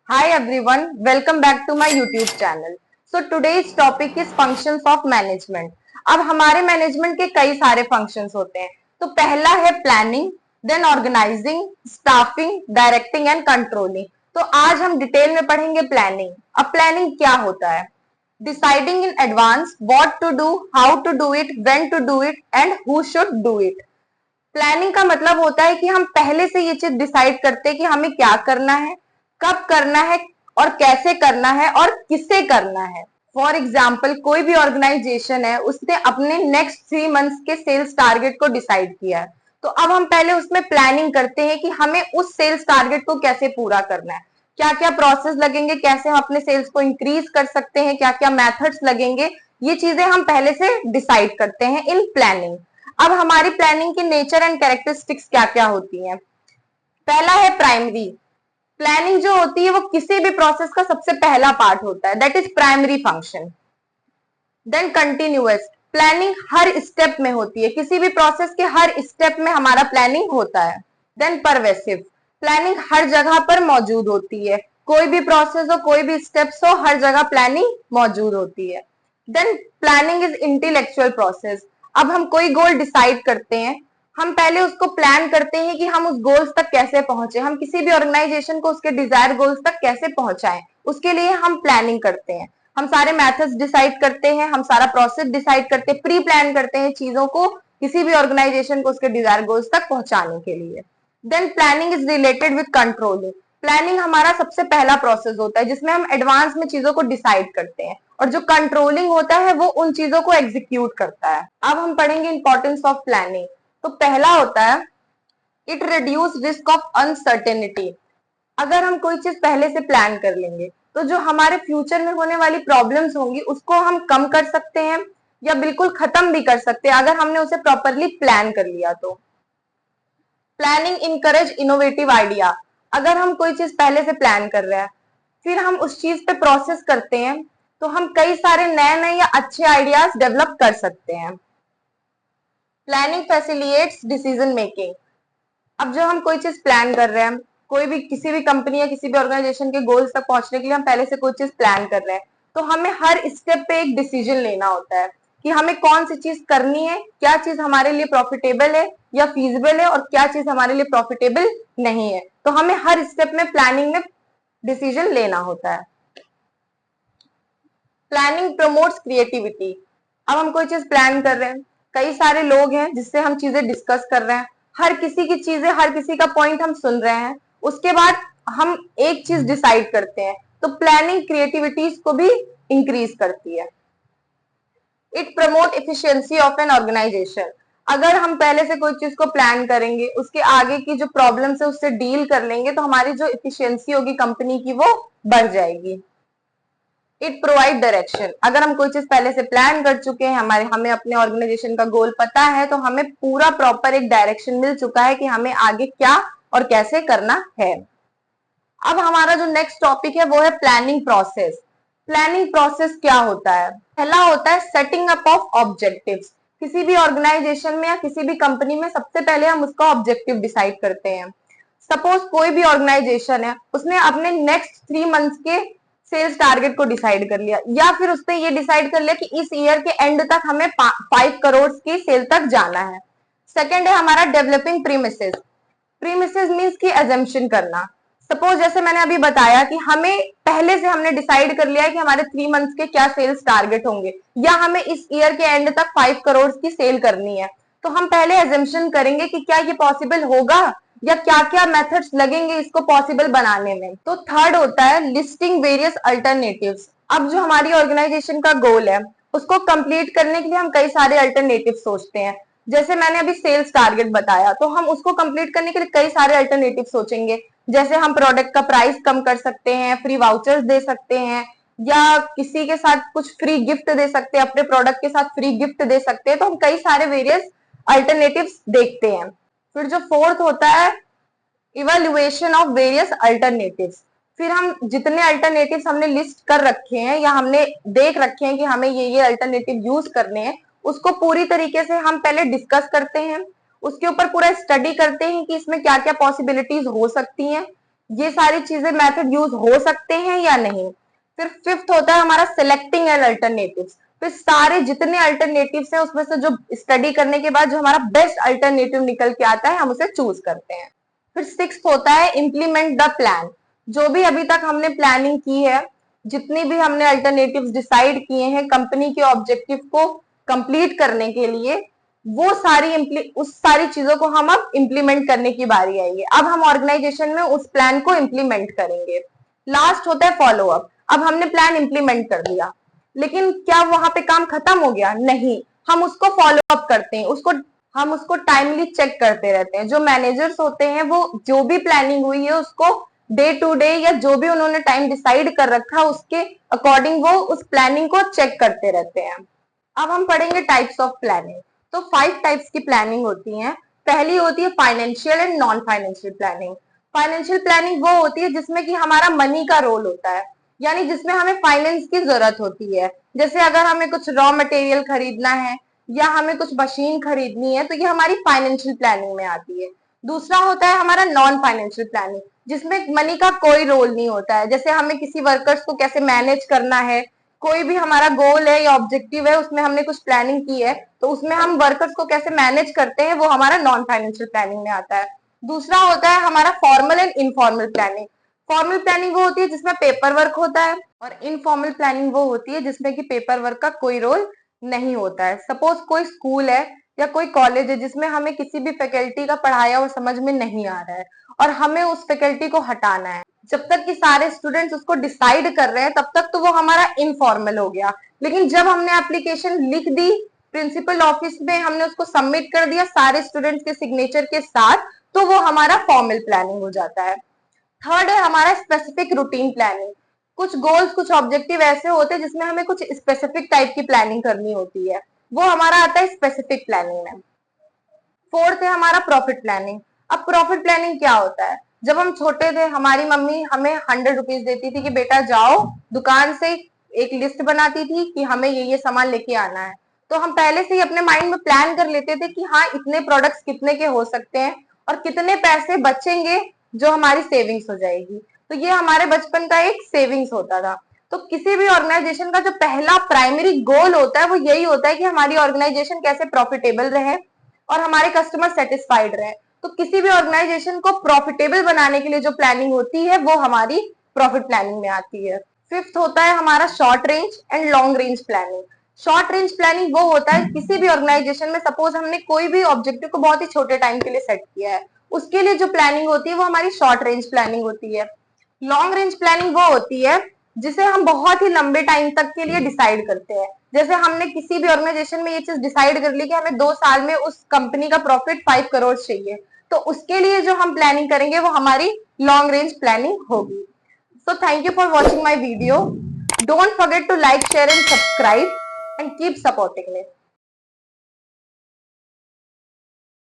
Hi everyone, welcome back to my YouTube channel. So today's topic is functions of management. अब हमारे management के कई सारे functions होते हैं. तो पहला है planning, then organising, staffing, directing and controlling. तो आज हम डिटेल में पढ़ेंगे प्लानिंग. अब प्लानिंग क्या होता है? Deciding in advance what to do, how to do it, when to do it and who should do it. Planning का मतलब होता है कि हम पहले से ये चीज डिसाइड करते हैं कि हमें क्या करना है, कब करना है और कैसे करना है और किससे करना है. फॉर एग्जाम्पल, कोई भी ऑर्गेनाइजेशन है, उसने अपने नेक्स्ट 3 मंथ्स के सेल्स टारगेट को डिसाइड किया है. तो अब हम पहले उसमें प्लानिंग करते हैं कि हमें उस सेल्स टारगेट को कैसे पूरा करना है, क्या क्या प्रोसेस लगेंगे, कैसे हम अपने सेल्स को इंक्रीज कर सकते हैं, क्या क्या मेथड्स लगेंगे. ये चीजें हम पहले से डिसाइड करते हैं इन प्लानिंग. अब हमारी प्लानिंग की नेचर एंड कैरेक्टरिस्टिक्स क्या क्या होती हैं. पहला है प्राइमरी. प्लानिंग जो होती है वो किसी भी प्रोसेस का सबसे पहला पार्ट होता है, that is primary function. Then continuous. Planning हर स्टेप में होती है, किसी भी प्रोसेस के हर स्टेप में हमारा प्लानिंग होता है. Then pervasive. प्लानिंग हर जगह पर मौजूद होती है, कोई भी प्रोसेस हो, कोई भी स्टेप्स हो, हर जगह प्लानिंग मौजूद होती है. Then planning is intellectual process. अब हम कोई गोल डिसाइड करते हैं, हम पहले उसको प्लान करते हैं कि हम उस गोल्स तक कैसे पहुंचे, हम किसी भी ऑर्गेनाइजेशन को उसके डिजायर गोल्स तक कैसे पहुंचाएं, उसके लिए हम प्लानिंग करते हैं. हम सारे मेथड्स डिसाइड करते हैं, हम सारा प्रोसेस डिसाइड करते हैं, प्री प्लान करते हैं चीजों को किसी भी ऑर्गेनाइजेशन को उसके डिजायर गोल्स तक पहुंचाने के लिए. Then planning is related with controlling. Planning हमारा सबसे पहला प्रोसेस होता है जिसमें हम एडवांस में चीजों को डिसाइड करते हैं, और जो कंट्रोलिंग होता है वो उन चीजों को एग्जीक्यूट करता है. अब हम पढ़ेंगे इंपॉर्टेंस ऑफ प्लानिंग. तो पहला होता है it reduce risk of uncertainty. अगर हम कोई चीज पहले से प्लान कर लेंगे तो जो हमारे फ्यूचर में होने वाली प्रॉब्लम्स होंगी उसको हम कम कर सकते हैं या बिल्कुल खत्म भी कर सकते हैं अगर हमने उसे प्रॉपरली प्लान कर लिया तो. Planning encourage innovative idea. अगर हम कोई चीज पहले से प्लान कर रहे हैं, फिर हम उस चीज पे प्रोसेस करते हैं, तो हम कई सारे नए नए या अच्छे आइडियाज डेवलप कर सकते हैं. Planning facilitates decision making. अब जो हम कोई चीज प्लान कर रहे हैं, कोई भी किसी भी कंपनी या किसी भी ऑर्गेनाइजेशन के गोल्स तक पहुंचने के लिए हम पहले से कोई चीज प्लान कर रहे हैं, तो हमें हर स्टेप पे एक डिसीजन लेना होता है कि हमें कौन सी चीज करनी है, क्या चीज हमारे लिए प्रॉफिटेबल है या फीजिबल है और क्या चीज हमारे लिए प्रॉफिटेबल नहीं है. तो हमें हर स्टेप में प्लानिंग में डिसीजन लेना होता है. Planning promotes creativity. अब हम कोई चीज प्लान कर रहे हैं, कई सारे लोग हैं जिससे हम चीजें डिस्कस कर रहे हैं, हर किसी की चीजें, हर किसी का पॉइंट हम सुन रहे हैं, उसके बाद हम एक चीज डिसाइड करते हैं. तो प्लानिंग क्रिएटिविटीज को भी इंक्रीज करती है. It promote efficiency of an organisation. अगर हम पहले से कोई चीज को प्लान करेंगे, उसके आगे की जो प्रॉब्लम्स है उससे डील कर लेंगे, तो हमारी जो एफिशिएंसी होगी कंपनी की वो बढ़ जाएगी. It provide direction. अगर हम कोई चीज पहले से प्लान कर चुके हैं, हमें अपने ऑर्गेनाइजेशन का गोल पता है, तो हमें पूरा प्रॉपर एक डायरेक्शन मिल चुका है कि हमें आगे क्या और कैसे करना है. अब हमारा जो नेक्स्ट टॉपिक है वो है प्लानिंग प्रोसेस. प्लानिंग प्रोसेस क्या होता है? पहला होता है सेटिंग अप ऑफ ऑब्जेक्टिव्स. किसी भी ऑर्गेनाइजेशन में या किसी भी कंपनी में सबसे पहले हम उसका ऑब्जेक्टिव डिसाइड करते हैं. सपोज कोई भी ऑर्गेनाइजेशन है, उसने अपने नेक्स्ट 3 मंथ्स के सेल्स टारगेट को डिसाइड कर लिया, या फिर उसने ये डिसाइड कर लिया कि इस ईयर के एंड तक हमें 5 करोड़ की सेल तक जाना है. सेकेंड है हमारा डेवलपिंग प्रीमिसेस. प्रीमिसेस मीन्स की एजम्पशन करना. सपोज जैसे मैंने अभी बताया कि हमें पहले से हमने डिसाइड कर लिया है कि हमारे 3 मंथ्स के क्या सेल्स टारगेट होंगे, या हमें इस ईयर के एंड तक 5 करोड़ की सेल करनी है. तो हम पहले एजम्पशन करेंगे कि क्या ये पॉसिबल होगा या क्या क्या मेथड्स लगेंगे इसको पॉसिबल बनाने में. तो थर्ड होता है लिस्टिंग वेरियस अल्टरनेटिव्स. अब जो हमारी ऑर्गेनाइजेशन का गोल है उसको कंप्लीट करने के लिए हम कई सारे अल्टरनेटिव सोचते हैं. जैसे मैंने अभी सेल्स टारगेट बताया, तो हम उसको कंप्लीट करने के लिए कई सारे अल्टरनेटिव सोचेंगे. जैसे हम प्रोडक्ट का प्राइस कम कर सकते हैं, फ्री वाउचर्स दे सकते हैं, या किसी के साथ कुछ फ्री गिफ्ट दे सकते हैं, अपने प्रोडक्ट के साथ फ्री गिफ्ट दे सकते हैं. तो हम कई सारे वेरियस अल्टरनेटिव्स देखते हैं. फिर जो फोर्थ होता है इवेल्युएशन ऑफ वेरियस अल्टरनेटिव्स. फिर हम जितने अल्टरनेटिव्स हमने लिस्ट कर रखे हैं या हमने देख रखे हैं कि हमें ये अल्टरनेटिव यूज करने हैं, उसको पूरी तरीके से हम पहले डिस्कस करते हैं, उसके ऊपर पूरा स्टडी करते हैं कि इसमें क्या क्या पॉसिबिलिटीज हो सकती हैं, ये सारी चीजें मेथड यूज हो सकते हैं या नहीं। फिर फिफ्थ होता है हमारा सिलेक्टिंग एन अल्टरनेटिव्स। फिर सारे जितने अल्टरनेटिव्स हैं उसमें से जो स्टडी करने के बाद जो हमारा बेस्ट अल्टरनेटिव निकल के आता है हम उसे चूज करते हैं। फिर सिक्स्थ होता है इम्प्लीमेंट द प्लान। जो भी अभी तक हमने प्लानिंग की है, जितनी भी हमने अल्टरनेटिव्स डिसाइड किए हैं कंपनी के ऑब्जेक्टिव को कंप्लीट करने के लिए, वो उस सारी चीजों को हम अब इम्प्लीमेंट करने की बारी आई है। अब हम ऑर्गेनाइजेशन में उस प्लान को इम्प्लीमेंट करेंगे। लास्ट होता है फॉलो अप। अब हमने प्लान इम्प्लीमेंट कर दिया, लेकिन क्या वहां पे काम खत्म हो गया? नहीं, हम उसको फॉलो अप करते हैं, हम उसको टाइमली चेक करते रहते हैं। जो मैनेजर्स होते हैं वो जो भी प्लानिंग हुई है उसको डे टू डे या जो भी उन्होंने टाइम डिसाइड कर रखा उसके अकॉर्डिंग वो उस प्लानिंग को चेक करते रहते हैं। अब हम पढ़ेंगे टाइप्स ऑफ प्लानिंग। तो 5 टाइप्स की प्लानिंग होती है। पहली होती है financial and non financial planning. Financial planning वो होती है जिसमें कि हमारा मनी का रोल होता है, यानी जिसमें हमें फाइनेंस की जरूरत होती है। जैसे अगर हमें कुछ रॉ मटेरियल खरीदना है या हमें कुछ मशीन खरीदनी है तो ये हमारी फाइनेंशियल प्लानिंग में आती है। दूसरा होता है हमारा नॉन फाइनेंशियल प्लानिंग, जिसमें मनी का कोई रोल नहीं होता है। जैसे हमें किसी वर्कर्स को कैसे मैनेज करना है, कोई भी हमारा गोल है या ऑब्जेक्टिव है उसमें हमने कुछ प्लानिंग की है तो उसमें हम वर्कर्स को कैसे मैनेज करते हैं वो हमारा नॉन फाइनेंशियल प्लानिंग में आता है। दूसरा होता है हमारा formal and informal planning. Formal planning वो होती है जिसमें पेपर वर्क होता है, और इनफॉर्मल प्लानिंग वो होती है जिसमें कि पेपर वर्क का कोई रोल नहीं होता है। सपोज कोई स्कूल है या कोई कॉलेज है जिसमें हमें किसी भी फैकल्टी का पढ़ाया हुआ समझ में नहीं आ रहा है और हमें उस फैकल्टी को हटाना है, जब तक कि सारे स्टूडेंट्स उसको डिसाइड कर रहे हैं तब तक तो वो हमारा इनफॉर्मल हो गया। लेकिन जब हमने एप्लीकेशन लिख दी प्रिंसिपल ऑफिस में, हमने उसको सबमिट कर दिया सारे स्टूडेंट्स के सिग्नेचर के साथ, तो वो हमारा फॉर्मल प्लानिंग हो जाता है। थर्ड है हमारा स्पेसिफिक रूटीन प्लानिंग। कुछ गोल्स कुछ ऑब्जेक्टिव ऐसे होते हैं जिसमें हमें कुछ स्पेसिफिक टाइप की प्लानिंग करनी होती है, वो हमारा आता है स्पेसिफिक प्लानिंग में। फोर्थ है हमारा प्रॉफिट प्लानिंग। अब प्रॉफिट प्लानिंग क्या होता है? जब हम छोटे थे हमारी मम्मी हमें 100 रुपीज देती थी कि बेटा जाओ दुकान से, एक लिस्ट बनाती थी कि हमें ये सामान लेके आना है, तो हम पहले से ही अपने माइंड में प्लान कर लेते थे कि हाँ इतने प्रोडक्ट्स कितने के हो सकते हैं और कितने पैसे बचेंगे जो हमारी सेविंग्स हो जाएगी। तो ये हमारे बचपन का एक सेविंग्स होता था। तो किसी भी ऑर्गेनाइजेशन का जो पहला प्राइमरी गोल होता है वो यही होता है कि हमारी ऑर्गेनाइजेशन कैसे प्रॉफिटेबल रहे और हमारे कस्टमर सेटिस्फाइड रहे। तो किसी भी ऑर्गेनाइजेशन को प्रॉफिटेबल बनाने के लिए जो प्लानिंग होती है वो हमारी प्रॉफिट प्लानिंग में आती है। फिफ्थ होता है हमारा short range and long range planning. Short range planning वो होता है किसी भी ऑर्गेनाइजेशन में सपोज हमने कोई भी ऑब्जेक्टिव को बहुत ही छोटे टाइम के लिए सेट किया है, उसके लिए जो प्लानिंग होती है वो हमारी शॉर्ट रेंज प्लानिंग होती है। लॉन्ग रेंज प्लानिंग वो होती है जिसे हम बहुत ही लंबे टाइम तक के लिए डिसाइड करते हैं। जैसे हमने किसी भी ऑर्गेनाइजेशन में ये चीज डिसाइड कर ली कि हमें 2 साल में उस कंपनी का प्रॉफिट 5 करोड़ चाहिए, तो उसके लिए जो हम प्लानिंग करेंगे वो हमारी लॉन्ग रेंज प्लानिंग होगी। So thank you for watching my video. Don't forget to like share and subscribe and keep supporting me.